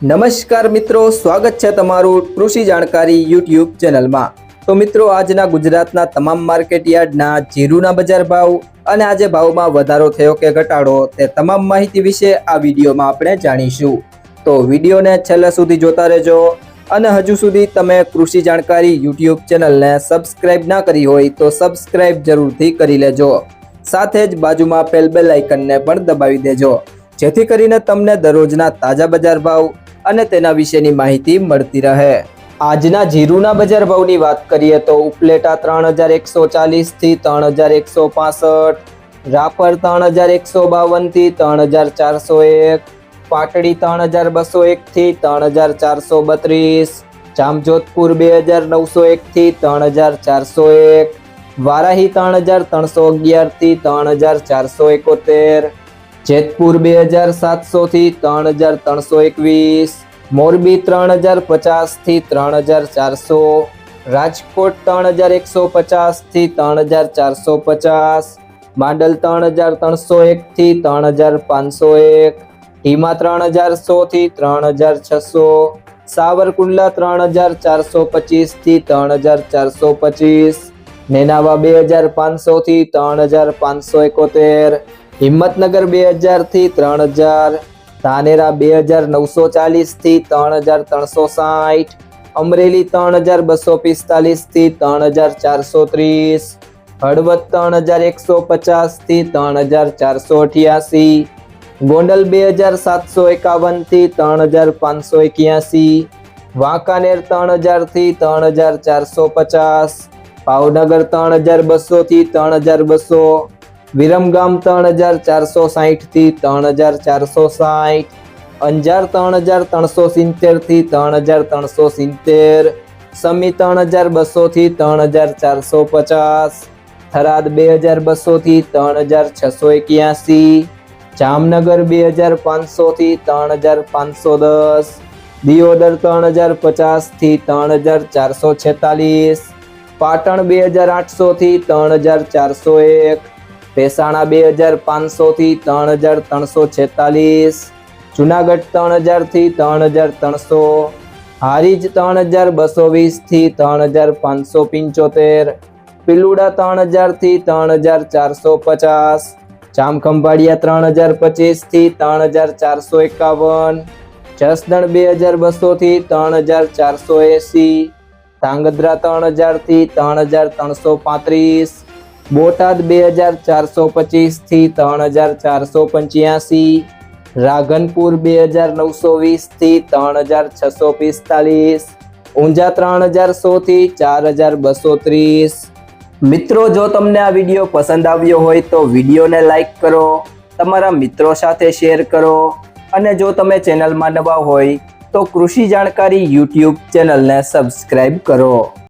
નમસ્કાર મિત્રો, સ્વાગત છે તમારું કૃષિ જાણકારી યુટ્યુબ ચેનલમાં। તો મિત્રો, આજના ગુજરાતના તમામ માર્કેટ યાર્ડના જીરુના બજાર ભાવ અને આજે ભાવમાં વધારો થયો કે ઘટાડો તે તમામ માહિતી વિશે આ વિડીયોમાં આપણે જાણીશું। તો વિડીયોને છેલ્લે સુધી જોતા રહેજો અને હજુ સુધી તમે કૃષિ જાણકારી યુટ્યુબ ચેનલને સબસ્ક્રાઇબ ના કરી હોય તો સબસ્ક્રાઇબ જરૂરથી કરી લેજો। સાથે જ બાજુમાં આપેલ બેલ આઇકનને પણ દબાવી દેજો, જેથી કરીને તમને દરરોજના તાજા બજાર ભાવ અને તેના વિશેની માહિતી મળતી રહે। આજના જીરુના બજાર ભાવની વાત કરીએ તો ઉપલેટા 3140 થી 3165, રાપર 3152 થી 3401, પાટડી 3201 થી 3432, જામજોધપુર 2901 થી 3401, વારાહી 3311 થી 3471, જેતપુર 2700 થી 3321, મોરબી 3050 થી 3400, રાજકોટ 3150 થી 3450, માંડલ 3301 થી 3501, ઢીમા 3100 થી 3600, સાવરકુંડલા 3425 થી 3425, નેનાવા 2500 થી 3571, હિંમતનગર 2000 થી 3000, ધાનેરા 2940 થી 3360, અમરેલી 3245 થી 3430, હળવદ 3150 થી 3488, ગોંડલ 2751 થી 3581, વાંકાનેર 3000 થી 3450, ભાવનગર 3200 થી 3200, વિરમગામ 3460 થી 3460, અંજાર 3370 થી 3370, સમી 3200 થી 3450, થરાદ 2200 થી 3681, જામનગર 2500 થી 3510, દિયોદર 3050 થી 3446, પાટણ 2800 થી 3401, મહેસાણા 2500 થી 3346, જુનાગઢ 3000 થી 3300, હારીજ 3220 થી 3575, પિલુડા 3000 થી 3450, જામખંભાળિયા 3025 થી 3451, જસદણ 2200 થી 3480, ધાંગધ્રા 3000 થી 3335, બોટાદ 2425 થી 3485, રાધનપુર 2920 થી 3645, ઊંઝા 3100 થી 4230। મિત્રો, જો તમને આ વિડીયો પસંદ આવ્યો હોય તો વિડીયોને લાઈક કરો, તમારા મિત્રો સાથે શેર કરો અને જો તમે ચેનલમાં નવા હોય તો કૃષિ જાણકારી યુટ્યુબ ચેનલને સબસ્ક્રાઇબ કરો।